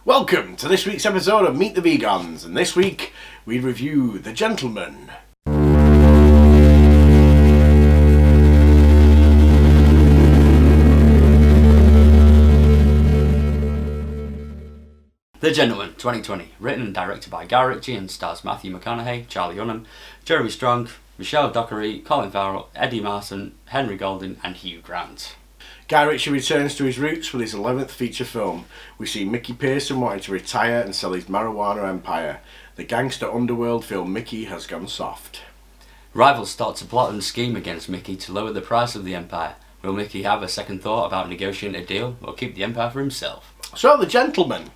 Welcome to this week's episode of Meet the Vegans, and this week we review The Gentleman. The Gentleman 2020, written and directed by RITCHIE and stars Matthew McCONAUGHey, Charlie Hunnam, Jeremy Strong, Michelle Dockery, Colin Farrell, Eddie MARSAN, Henry Golding and Hugh Grant. Guy Ritchie returns to his roots with his 11th feature film. We see Mickey Pearson wanting to retire and sell his marijuana empire. The gangster underworld feel Mickey has gone soft. Rivals start to plot and scheme against Mickey to lower the price of the empire. Will Mickey have a second thought about negotiating a deal or keep the empire for himself? So, The Gentleman.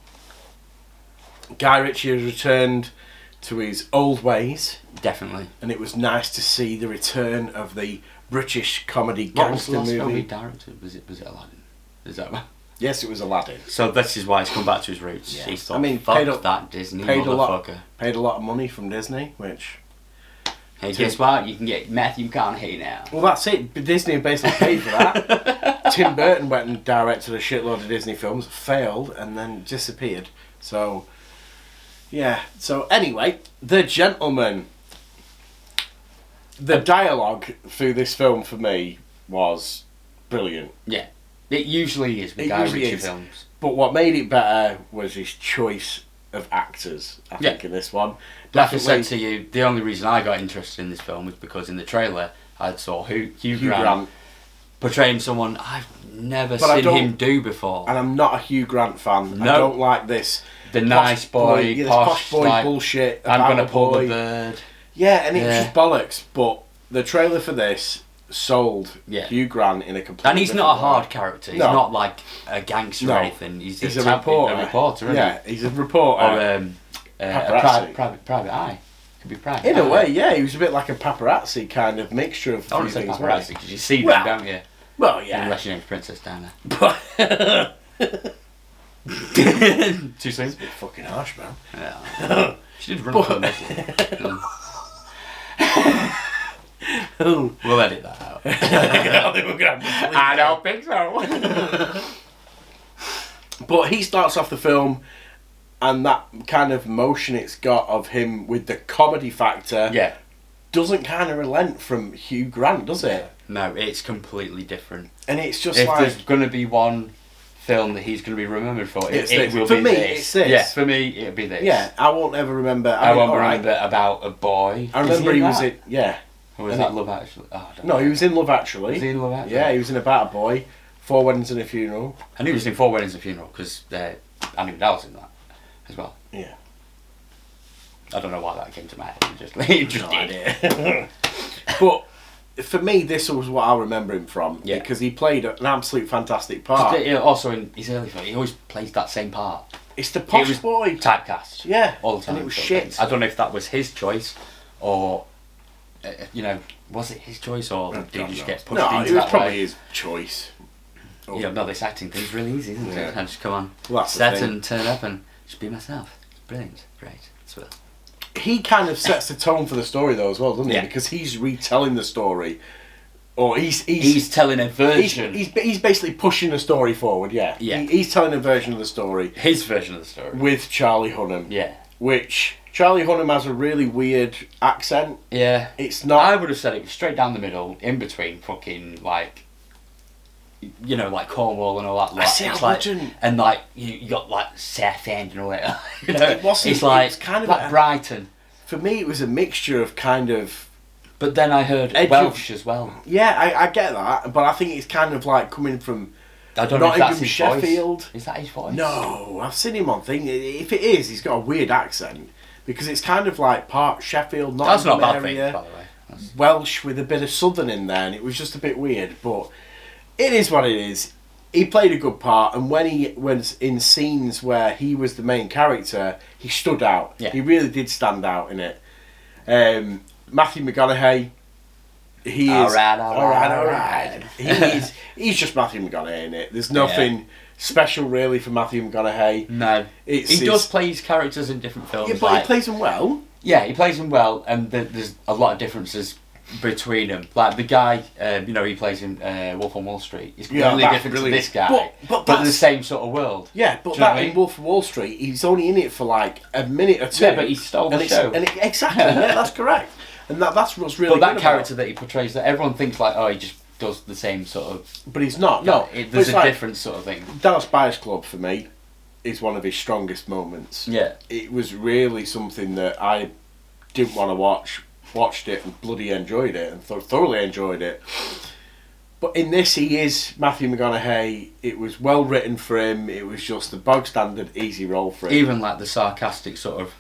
Guy Ritchie has returned to his old ways. Definitely. And it was nice to see the return of the British comedy What was gangster the last film he movie. directed? Was it Aladdin? Is that right? Yes, it was Aladdin. So this is why he's come back to his roots. Yeah. He thought, I mean, fuck that Disney paid motherfucker. Paid a lot of money from Disney, which... Hey, guess what? You can get Matthew McConaughey now. Well, that's it. Disney basically paid for that. Tim Burton went and directed a shitload of Disney films, failed, and then disappeared. So, yeah. So, anyway, The Gentleman. The dialogue through this film, for me, was brilliant. Yeah. It usually is with Guy Ritchie films. But what made it better was his choice of actors, I think, in this one. Like I said to you, the only reason I got interested in this film was because in the trailer I saw Hugh Grant portraying someone I've never seen him do before. And I'm not a Hugh Grant fan. No. I don't like this. The nice boy, posh boy like, bullshit. I'm going to pull the bird. Yeah, and it was just bollocks. But the trailer for this sold Hugh Grant in a completely And he's not a hard character. He's not like a gangster or anything. He's a reporter. Isn't he? He's a reporter. Or a private eye. Could be private. In a way, yeah. He was a bit like a paparazzi kind of mixture of I want to say paparazzi because you see them, don't you? Well, yeah. Unless your name's Princess Diana. Too soon? It's a bit fucking harsh, man. Yeah. She did run from this. We'll edit that out. I don't think so. But he starts off the film, and that kind of motion it's got of him with the comedy factor doesn't kind of relent from Hugh Grant, does it? No, it's completely different. And it's just if like... there's going to be one film that he's going to be remembered for, it will for be me, this. it's this. Yeah, for me, it'll be this. Yeah, I won't ever remember... I won't remember about a boy. I remember he was in... Yeah. Or was that Love Actually? Oh, I don't know. He was in Love Actually. Was he in Love Actually? Yeah, he was in About a Boy, 4 Weddings and a Funeral. I knew he was in 4 Weddings and a Funeral because Annie McDowell's in that as well. Yeah. I don't know why that came to my head. It just no idea. But for me, this was what I remember him from because he played an absolute fantastic part. Also in his early film, he always plays that same part. It's the posh boy. Typecast. Yeah. All the time. And it was shit. I don't know if that was his choice or... was it his choice or did he just get pushed into that? No, it was probably his choice. Yeah, no, this acting thing's really easy, isn't it? I just come on, well, set and turn up and just be myself. It's brilliant, great. Swell. He kind of sets the tone for the story though as well, doesn't he? Because he's retelling the story, or he's telling a version. He's basically pushing the story forward. Yeah. He's telling a version of the story. His version of the story with Charlie Hunnam. Yeah. Which Charlie Hunnam has a really weird accent. Yeah. It's not... I would have said it was straight down the middle, in between fucking, like... like Cornwall and all that. I see, it's I like, wouldn't... And, like, you got, like, Southend and all that. It wasn't... It's like, it's kind of like Brighton. For me, it was a mixture of kind of... But then I heard Welsh as well. Yeah, I get that, but I think it's kind of like coming from... I don't know if that's his Sheffield. Voice. Is that his voice? No, I've seen him on thing. If it is, he's got a weird accent because it's kind of like part Sheffield, that's not a bad area, thing, by the way. That's... Welsh with a bit of Southern in there, and it was just a bit weird. But it is what it is. He played a good part, and when he was in scenes where he was the main character, he stood out. Yeah. He really did stand out in it. Matthew McConaughey. He is all right. He's just Matthew McConaughey in it. There's nothing special really for Matthew McConaughey. No, he does play his characters in different films. Yeah, but he plays them well. Yeah, he plays them well, and there's a lot of differences between them. Like the guy, you know, he plays in Wolf on Wall Street. He's completely that's different brilliant. to this guy, but that's the same sort of world. Yeah, but Do you know that what I in mean? Wolf of Wall Street, he's only in it for like a minute or two. Yeah, but he stole the show. Exactly, yeah, that's correct. And that's what's really. But that good character about. that he portrays, that everyone thinks like, oh, he just does the same sort of. But he's not. No, there's a different sort of thing. Dallas Buyers Club for me is one of his strongest moments. Yeah, it was really something that I didn't want to watch. Watched it and bloody enjoyed it and thoroughly enjoyed it. But in this, he is Matthew McConaughey. It was well written for him. It was just the bog standard easy role for him. Even like the sarcastic sort of.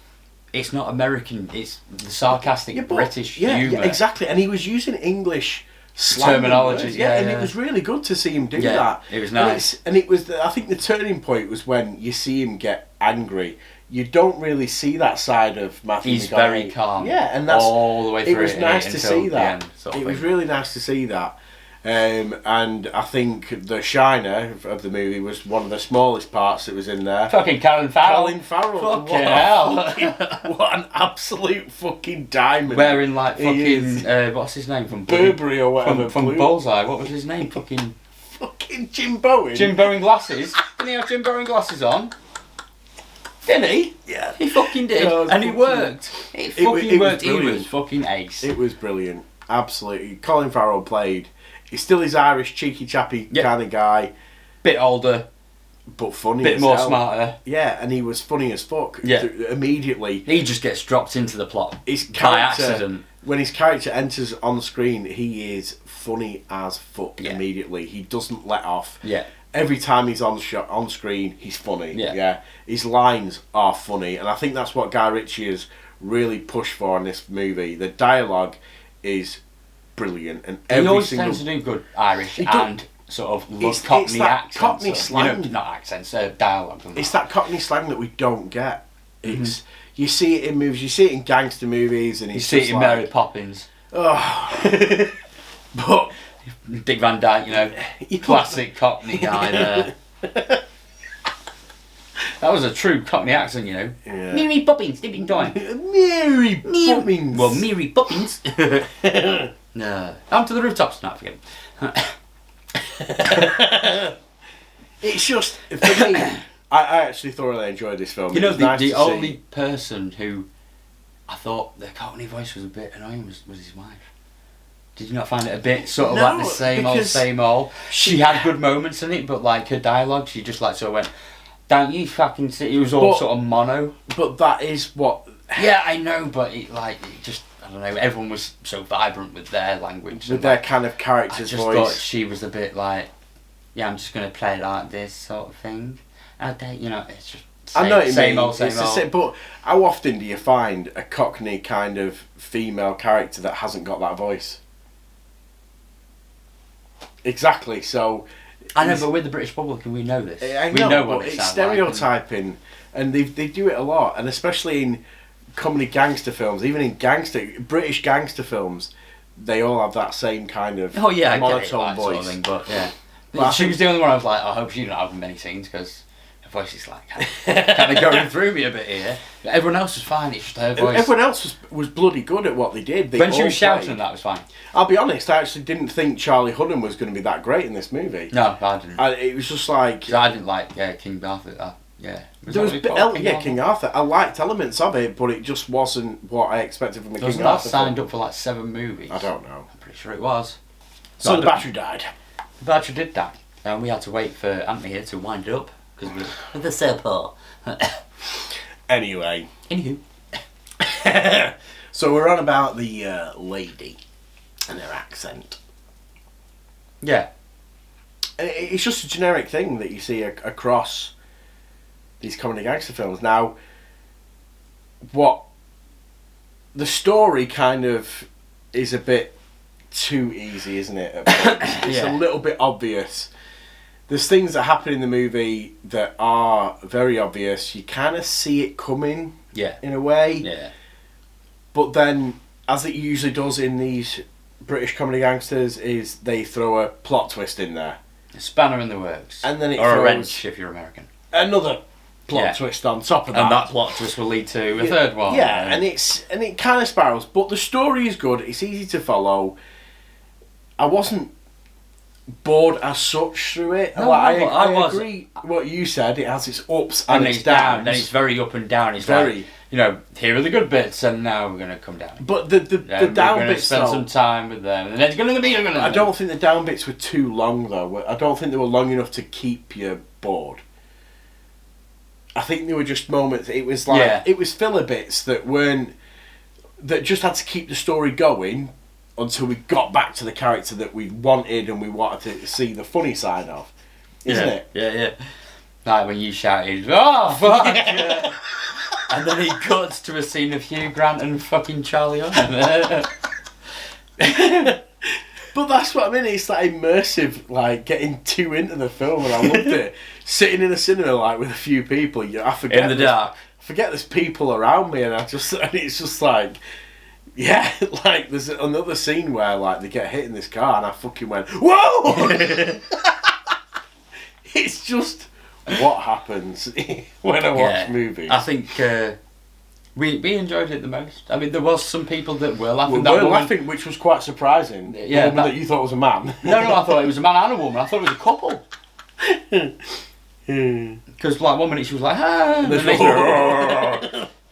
It's not American. It's the sarcastic British humour. Yeah, exactly. And he was using English slang terminology. words, Yeah, and it was really good to see him do that. It was nice. And it was. I think the turning point was when you see him get angry. You don't really see that side of Matthew He's McConaughey. very calm. Yeah, and that's all the way through. It was nice to see that. It was really nice to see that. And I think the shiner of the movie was one of the smallest parts that was in there. Fucking Colin Farrell. Colin Farrell. Fucking hell. What an absolute fucking diamond. Wearing like fucking, what's his name from Burberry or whatever. From Bullseye. What was his name? Fucking Jim Bowen. Jim Bowen glasses. Didn't he have Jim Bowen glasses on? Didn't he? Yeah. He fucking did. No, and it worked. It fucking worked. He brilliant. was fucking ace. It was brilliant. Absolutely. Colin Farrell played. He's still his Irish cheeky chappy kind of guy. Bit older. But funny Bit as more hell. smarter. Yeah, and he was funny as fuck. Yeah. Immediately. He just gets dropped into the plot. By accident. When his character enters on screen, he is funny as fuck immediately. He doesn't let off. Yeah. Every time he's on screen, he's funny. Yeah. His lines are funny, and I think that's what Guy Ritchie has really pushed for in this movie. The dialogue is brilliant, and he always tends to do good Irish and sort of Cockney accents. Cockney slang, you know, not accents, dialogue. It's that Cockney slang that we don't get. It's you see it in movies, you see it in gangster movies, and you see it in Mary Poppins. Oh, but. Dick Van Dyke, you know, classic Cockney guy there. That was a true Cockney accent, you know. Yeah. Mary Poppins, dipping time. Mary Poppins. Well, Mary Poppins. No. On to the rooftops. No, forget it. It's just, for me, I actually thoroughly enjoyed this film. You know, nice the only person who I thought the Cockney voice was a bit annoying was his wife. Did you not find it a bit sort of like the same old? She had good moments in it, but like her dialogue, she just like sort of went, "Don't you fucking see?" It was all sort of mono. But that is what. Yeah, I know, but it just, I don't know. Everyone was so vibrant with their language, with their kind of character's voice. I just thought she was a bit like, yeah, I'm just gonna play like this sort of thing. You know, it's just. I know what you same mean. Old, same old. But how often do you find a Cockney kind of female character that hasn't got that voice? Exactly. So I know, but with the British public, we know this. We know what it's stereotyping, and they do it a lot, and especially in comedy gangster films, even in British gangster films, they all have that same kind of monotone voice. Sort of thing, but yeah, but she was the only one I was like, I hope she didn't have many scenes because her voice is like kind of going through me a bit here. Everyone else was fine. It's just her voice. Everyone else was bloody good at what they did. When she was shouting, that was fine. I'll be honest, I actually didn't think Charlie Hunnam was going to be that great in this movie. No, I didn't. It was just like... I didn't like King Arthur. King Arthur. I liked elements of it, but it just wasn't what I expected from a King Arthur signed up for like 7 movies? I don't know. I'm pretty sure it was. So the battery died. The battery did die. And we had to wait for Anthony here to wind it up because we're so poor. Anyway. Anywho. So we're on about the lady and her accent. Yeah. It's just a generic thing that you see across these comedy gangster films. Now, the story kind of is a bit too easy, isn't it? It's a little bit obvious. There's things that happen in the movie that are very obvious. You kind of see it coming, in a way. Yeah. But then, as it usually does in these British comedy gangsters, is they throw a plot twist in there. A spanner in the works. And then it or throws a wrench if you're American. Another plot twist on top of that. And that plot twist will lead to a third one. Yeah, and it kind of spirals, but the story is good. It's easy to follow. I wasn't bored as such through it. No, I agree what you said. It has its ups and its downs. Then it's very up and down. It's very. Like, you know, here are the good bits, and now we're going to come down. But the down bits, spend some time with them, and then it's going to be. I don't think the down bits were too long though. I don't think they were long enough to keep you bored. I think there were just moments. It was like it was filler bits that just had to keep the story going until we got back to the character that we wanted and we wanted to see the funny side of, isn't it? Yeah. Like when you shouted, "Oh fuck!" Yeah. And then he cuts to a scene of Hugh Grant and fucking Charlie Hunnam. But that's what I mean. It's that immersive, like getting too into the film, and I loved it. Sitting in a cinema like with a few people, I forget in the dark. I forget there's people around me, and it's just like, yeah, like there's another scene where like they get hit in this car, and I fucking went, whoa! It's just what happens when I watch movies. I think we enjoyed it the most. I mean, there was some people that were laughing. We were laughing, which was quite surprising. Yeah, the woman that you thought was a man. No, I thought it was a man and a woman. I thought it was a couple. Because like 1 minute she was like, ah,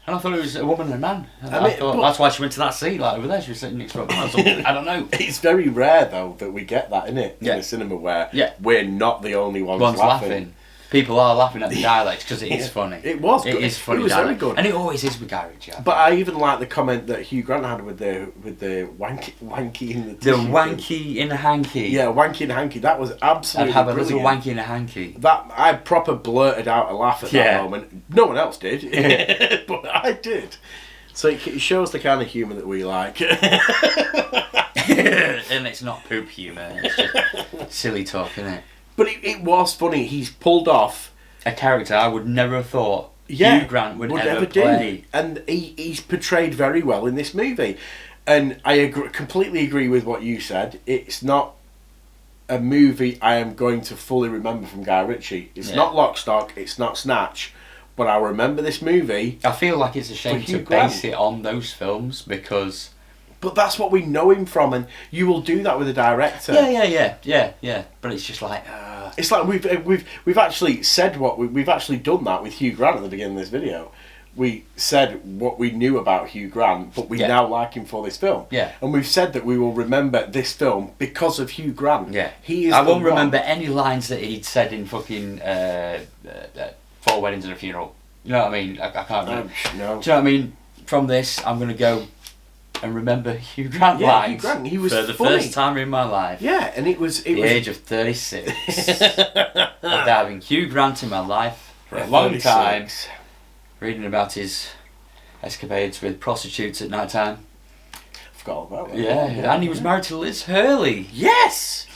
and I thought it was a woman and a man. And I thought that's why she went to that seat like over there. She was sitting next to a man or something. I don't know. It's very rare though that we get that, isn't it? In the cinema where we're not the only ones laughing. People are laughing at the dialects because it is funny. It was good. It is funny. It was dialect. very good. And it always is with Guy Ritchie. But I even like the comment that Hugh Grant had with the wanky in the tissue. The wanky in a hanky. Yeah, wanky in a hanky. That was absolutely I'd have brilliant. a little wanky in a hanky. That I proper blurted out a laugh at that moment. No one else did, but I did. So it shows the kind of humour that we like. And it's not poop humour. It's just silly talk, isn't it? But it was funny. He's pulled off a character I would never have thought Hugh Grant would ever play. And he's portrayed very well in this movie. And I completely agree with what you said. It's not a movie I am going to fully remember from Guy Ritchie. It's not Lock, Stock, it's not Snatch. But I remember this movie. I feel like it's a shame to base it on those films because... But that's what we know him from, and you will do that with a director. Yeah. But it's just like... It's like we've actually said we've actually done that with Hugh Grant at the beginning of this video. We said what we knew about Hugh Grant, but we now like him for this film. Yeah. And we've said that we will remember this film because of Hugh Grant. Yeah. He is. I won't remember any lines that he'd said in fucking 4 Weddings and a Funeral. You know what I mean? I can't remember. No. Do you know what I mean? From this, I'm going to go and remember Hugh Grant lines. Hugh Grant, he was for the funny. first time in my life. Yeah, and it was the age of 36. After having Hugh Grant in my life for a long time, reading about his escapades with prostitutes at night time. Forgot all about that. Yeah, and he was married to Liz Hurley. Yes.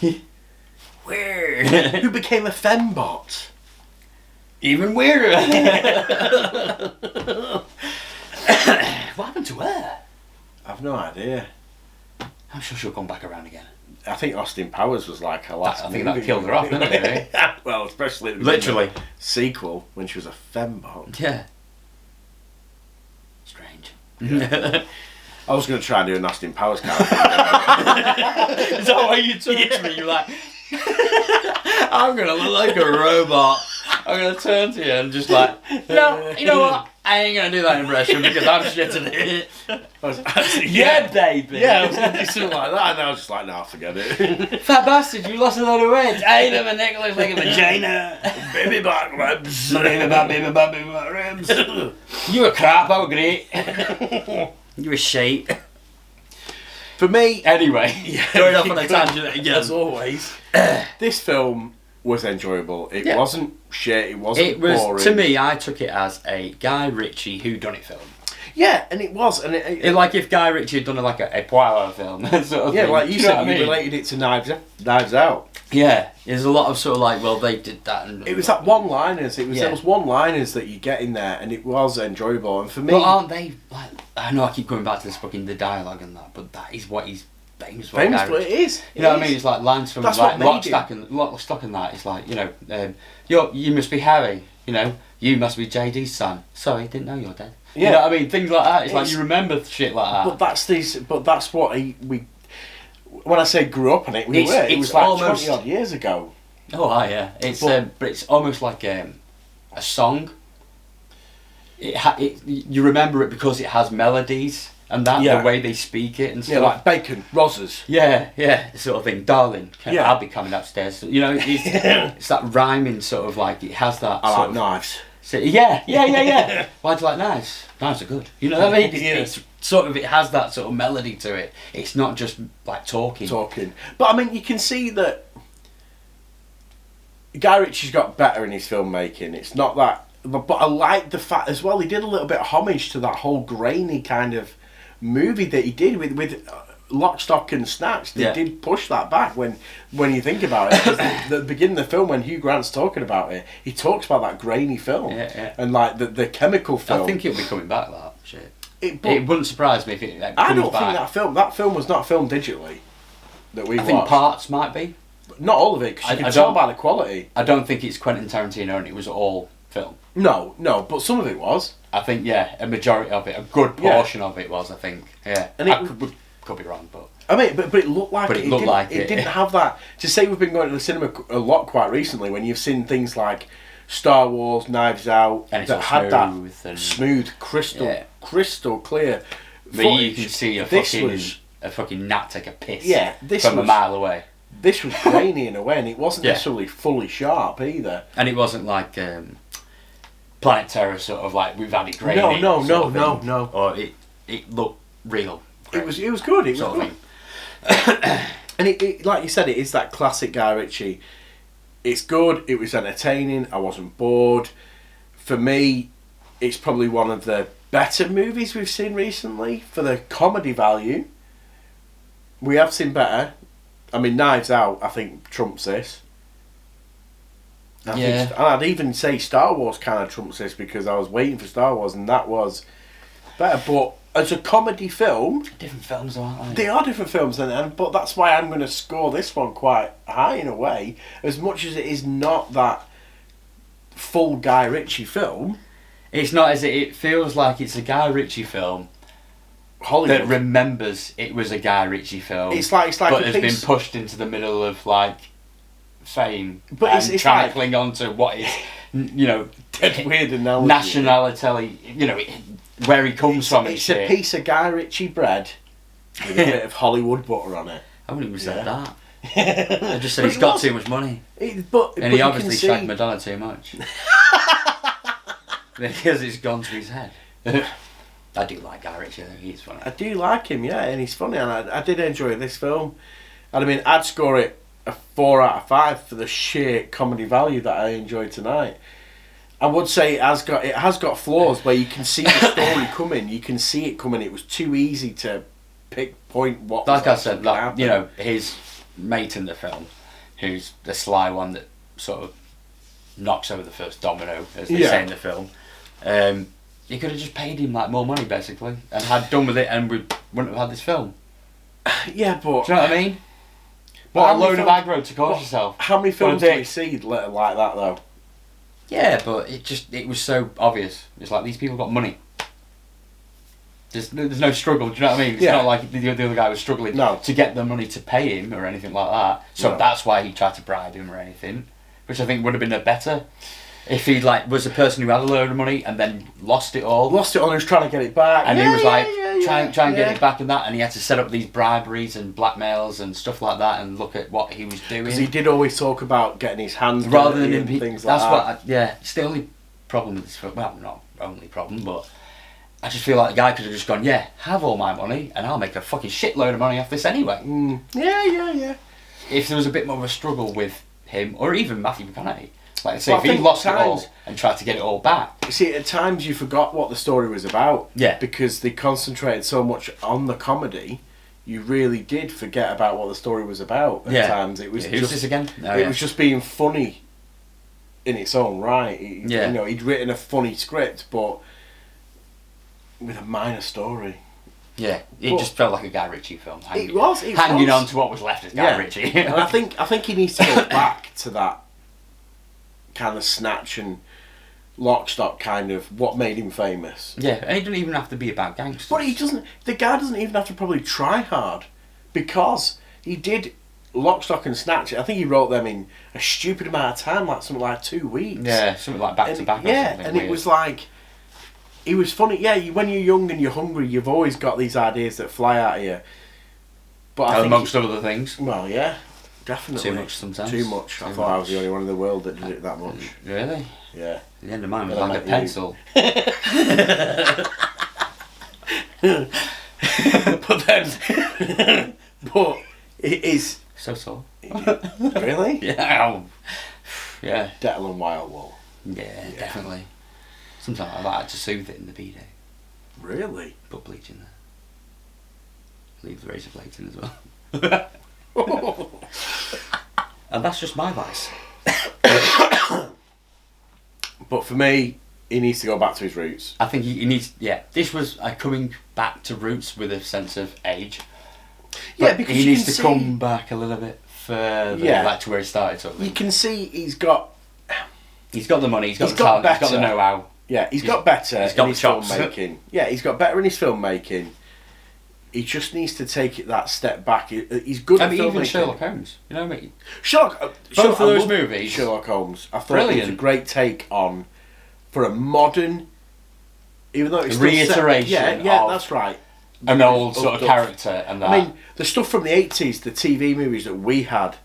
Weird. Who became a fembot. Even weirder. What happened to her? I've no idea. I'm sure she'll come back around again. I think Austin Powers was like her last I think movie. that killed her off, didn't it? Well, especially literally sequel when she was a fembot. Yeah. Strange. Yeah. I was going to try and do an Austin Powers character. Is that why you turned to me? You're like, I'm going to look like a robot. I'm going to turn to you and just like, no, you know what? I ain't going to do that impression because I'm shit at it. Baby. Yeah, I was going to do something like that and I was just like, no, forget it. Fat bastard, you lost a lot of weight. I ain't my neck looks like a vagina. Baby back ribs. Baby back ribs. You were crap, I was great. You were shite. For me, anyway, going off on a tangent again. As always, this film was enjoyable. It wasn't shit. It wasn't boring. To me, I took it as a Guy Ritchie whodunit film. Yeah, and it was, and it like if Guy Ritchie had done like a Poirot film, sort of thing. Like you said, you related it to Knives Out. Yeah, there's a lot of sort of like, well, they did that, and it was that one-liners. There was one-liners that you get in there, and it was enjoyable. And for me, well, aren't they like? I know I keep going back to this fucking the dialogue and that, but that is what he's famous. Famous, but it is. You know what I mean? It's like lines from That's like what made Lock, Stock and that. It's like, you know, you must be Harry. You know, you must be JD's son. Sorry, didn't know you're dead. Yeah. You know what I mean? Things like that. It's like you remember shit like that. But that's what we. When I say grew up on it, it was like almost 20 odd years ago. Oh yeah, but it's almost like a song. You remember it because it has melodies and that the way they speak it and stuff. Yeah, like bacon, Rozzers. Yeah, sort of thing. Darling, I'll be coming upstairs. You know, it's that rhyming sort of like it has that. I like knives. So, yeah. Why do you like knives? Knives are good. You know what I mean? It's sort of, it has that sort of melody to it. It's not just like talking. But I mean, you can see that Guy Ritchie's got better in his filmmaking. It's not that, but I like the fact as well. He did a little bit of homage to that whole grainy kind of movie that he did with Lock, Stock and Snatch. They did push that back when you think about it. 'Cause the beginning of the film, when Hugh Grant's talking about it, he talks about that grainy film and like the chemical film. I think it'll be coming back. That shit. It wouldn't surprise me if it comes I don't back. think that film was not filmed digitally. That we watched. I think parts might be. Not all of it, because you can tell by the quality. I don't think it's Quentin Tarantino and it was all film. No, but some of it was. I think, a majority of it, a good portion of it was, I think. Yeah. And I could be wrong, but... I mean, but it looked like it. It didn't have that... To say we've been going to the cinema a lot quite recently, when you've seen things like Star Wars, Knives Out, and that had that smooth, crystal clear footage. You can see a fucking gnat take a piss from a mile away. This was grainy in a way, and it wasn't necessarily fully sharp either. And it wasn't like Planet Terror, sort of like we've had it grainy. No. Or it looked real. It was good. It was good. And it, like you said, it is that classic Guy Ritchie. It's good. It was entertaining. I wasn't bored. For me, it's probably one of the better movies we've seen recently for the comedy value. We have seen better. I mean, Knives Out, I think, trumps this. And I'd even say Star Wars kind of trumps this, because I was waiting for Star Wars and that was better. But as a comedy film... Different films, aren't they? They are different films, but that's why I'm going to score this one quite high in a way. As much as it is not that full Guy Ritchie film... It's not, as it feels like it's a Guy Ritchie film... Hollywood. That remembers it was a Guy Ritchie film. It's like but has been pushed into the middle of like fame, but it's trying to cling on to what is, you know, dead weird analogy. Nationality, you know, where he comes from. It's a piece of Guy Ritchie bread with a bit of Hollywood butter on it. I wouldn't even said that. I just said he's got too much money, and he obviously shagged Madonna too much because it's gone to his head. I do like Guy Ritchie, I think he's funny. I do like him, and he's funny, and I did enjoy this film. And I mean, I'd score it a 4 out of 5 for the sheer comedy value that I enjoyed tonight. I would say it has got flaws where you can see the story coming. You can see it coming. It was too easy to point what. Like I said, you know, his mate in the film, who's the sly one that sort of knocks over the first domino, as they say in the film. You could have just paid him like more money, basically, and had done with it, and we wouldn't have had this film. Yeah, but do you know what I mean? What a load of aggro to cause yourself. How many films do we see like that though? Yeah, but it was so obvious. It's like these people got money. There's no struggle. Do you know what I mean? It's not like the other guy was struggling to get the money to pay him or anything like that. So that's why he tried to bribe him or anything, which I think would have been a better. If he was a person who had a load of money and then lost it all and was trying to get it back, and he was try and get it back and that, and he had to set up these briberies and blackmails and stuff like that, and look at what he was doing. Because he did always talk about getting his hands rather than things like that. It's the only problem with this film. Well, not only problem, but I just feel like the guy could have just gone, have all my money, and I'll make a fucking shitload of money off this anyway. Yeah. If there was a bit more of a struggle with him, or even Matthew McConaughey. Like I say, if he lost it all and tried to get it all back. See, at times you forgot what the story was about. Yeah. Because they concentrated so much on the comedy, you really did forget about what the story was about. At times it was who's this again? It was just being funny in its own right. You know, he'd written a funny script, but with a minor story. Yeah, it just felt like a Guy Ritchie film. It was. Hanging on to what was left of Guy Ritchie. And I think he needs to go back to that kind of Snatch and Lock, Stock kind of what made him famous. Yeah, and it doesn't even have to be about gangsters. But he doesn't. The guy doesn't even have to probably try hard, because he did Lock, Stock and Snatch. I think he wrote them in a stupid amount of time, like something like 2 weeks. Yeah, something like back to back. Yeah, and weird. It was like, it was funny. Yeah, when you're young and you're hungry, you've always got these ideas that fly out of you. But I think amongst other things. Well, yeah, definitely. Too much sometimes. Too much. I thought I was the only one in the world that did it that much. Really? Yeah. The end of mine was like a pencil. But it is so tall. Really? Yeah. Yeah. Dettel and Wild Wool. Yeah, definitely. Sometimes I like to soothe it in the bidet. Really? Put bleach in there. Leave the razor blades in as well. And that's just my vice. But for me, he needs to go back to his roots. I think he needs. Yeah, this was coming back to roots with a sense of age. Yeah, because he needs to come back a little bit further, back to where he started. Sort of you can see he's got the money, he's got the talent, he's got the know-how. Yeah, he's got better he's got in his filmmaking. Yeah, he's got better in his filmmaking. He just needs to take that step back. He's good at filmmaking. Even Sherlock Holmes, you know what I mean? Both of those movies. Sherlock Holmes, I thought it was a great take on, for a modern, even though it's reiteration. Yeah, that's right. An old sort of character and that. I mean, the stuff from the 80s, the TV movies that we had,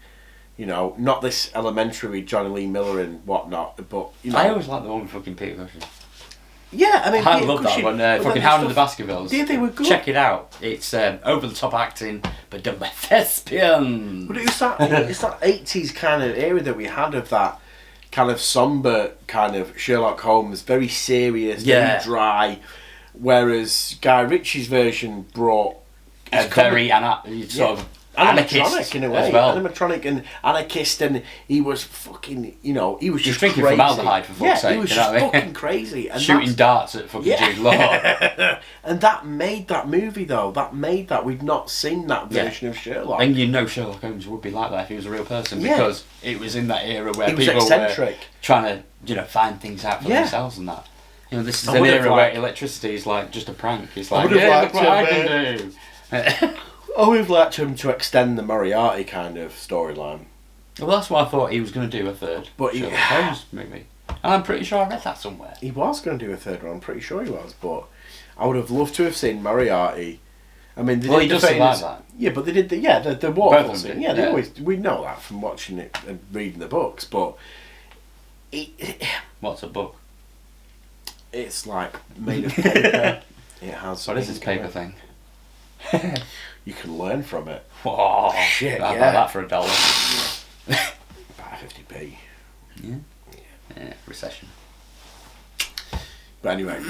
you know, not this Elementary with Johnny Lee Miller and whatnot, but, you know. I always liked the one with fucking Peter Cushing. Yeah, I mean, I love that one. Fucking Hound of the Baskervilles. Yeah, they were good. Check it out. It's over the top acting, but done by thespians. But it's that 80s kind of era that we had of that kind of sombre kind of Sherlock Holmes, very serious, very dry. Whereas Guy Ritchie's version brought a very sort of animatronic in a way, as well. Animatronic and anarchist, and he was fucking, you know, he was just drinking crazy. formaldehyde for fuck's sake. He was just fucking crazy. And shooting darts at fucking Jude Law. And that made that movie though. That made that we'd not seen that version of Sherlock. And you know Sherlock Holmes would be like that if he was a real person, because it was in that era where people eccentric. Were trying to find things out for themselves and that. You know, this is an era where electricity is like just a prank. It's like, look what I can do. I would have liked him to extend the Moriarty kind of storyline. Well, that's what I thought he was going to do, a third Sherlock Holmes movie. And I'm pretty sure I read that somewhere. He was going to do a third one, I'm pretty sure he was, but I would have loved to have seen Moriarty. I mean, they did he does seem like that. Yeah, but they did the waterfall scene. Yeah, they always, we know that from watching it and reading the books, but... What's a book? It's like made of paper. It has... What is this paper thing? You can learn from it. Oh, shit, I'd buy that for $1. About 50p. Yeah, recession. But anyway.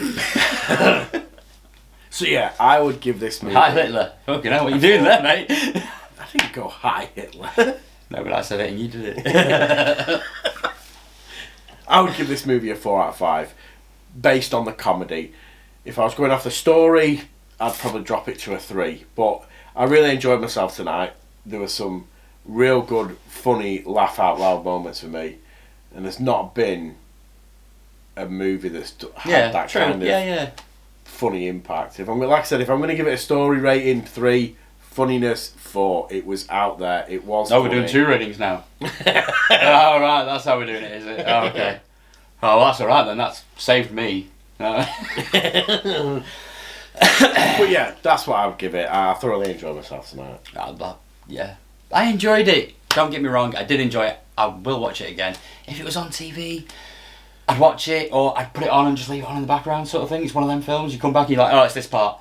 So yeah, I would give this movie... Hi Hitler. Fucking hell, what are you doing there, mate? I didn't go hi Hitler. No, but I said it and you did it. I would give this movie a 4 out of 5. Based on the comedy. If I was going off the story, I'd probably drop it to a 3. But I really enjoyed myself tonight. There were some real good, funny, laugh out loud moments for me. And there's not been a movie that's had that kind of funny impact. If I'm like I said, if I'm going to give it a story rating, 3, funniness 4. It was out there. It was. Oh, we're doing 2 ratings now. Oh right, that's how we're doing it, is it? Oh, okay. Oh, well, that's all right then. That's saved me. But yeah, that's what I would give it. I thoroughly enjoyed myself tonight. Yeah, I enjoyed it. Don't get me wrong, I did enjoy it. I will watch it again. If it was on TV, I'd watch it, or I'd put it on and just leave it on in the background, sort of thing. It's one of them films. You come back, and you're like, oh, it's this part.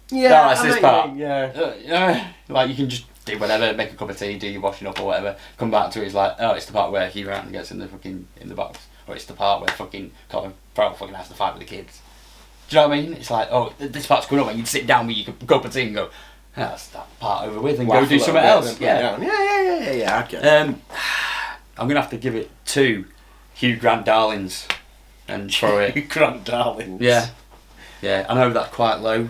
Yeah, oh, it's this part. Yeah. Like you can just do whatever, make a cup of tea, do your washing up or whatever. Come back to it. It's like, oh, it's the part where Hugh Grant gets in the box. Or it's the part where fucking Colin Farrell fucking has to fight with the kids. Do you know what I mean? It's like, oh, this part's going up, and you'd sit down with your cup of tea and go, oh, that's that part over with, and go do something else. Yeah, I get it. I'm going to have to give it 2 Hugh Grant darlings. And for it. Hugh Grant darlings. Yeah. Yeah, I know that's quite low.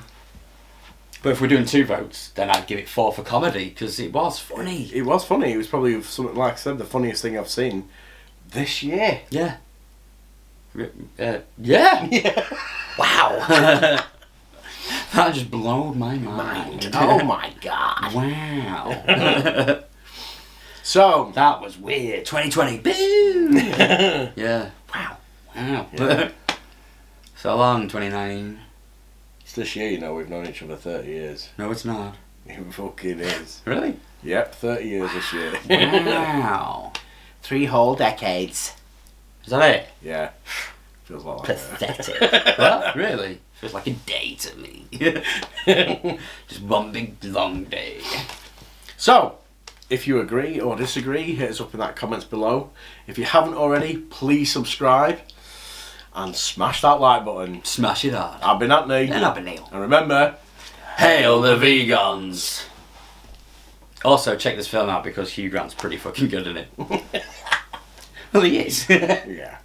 But if we're doing 2 votes, then I'd give it 4 for comedy, because it was funny. It was funny. It was probably, something like I said, the funniest thing I've seen this year. Yeah. Yeah. Wow. That just blowed my mind. Oh my god. Wow. So that was weird. 2020. Boo! Yeah. Wow. Yeah. So long, 29. It's this year, you know, we've known each other 30 years. No, it's not. It fucking is. Really? Yep, 30 years this year. Wow. 3 whole decades. Is that it? Yeah. Feels like Pathetic. What? Really? Feels like a day to me. Just one big long day. So, if you agree or disagree, hit us up in that comments below. If you haven't already, please subscribe. And smash that like button. Smash it hard. I've been Anthony. And I've been Neil. And remember, hail the vegans. Also, check this film out because Hugh Grant's pretty fucking good in it. Well, he is. yeah.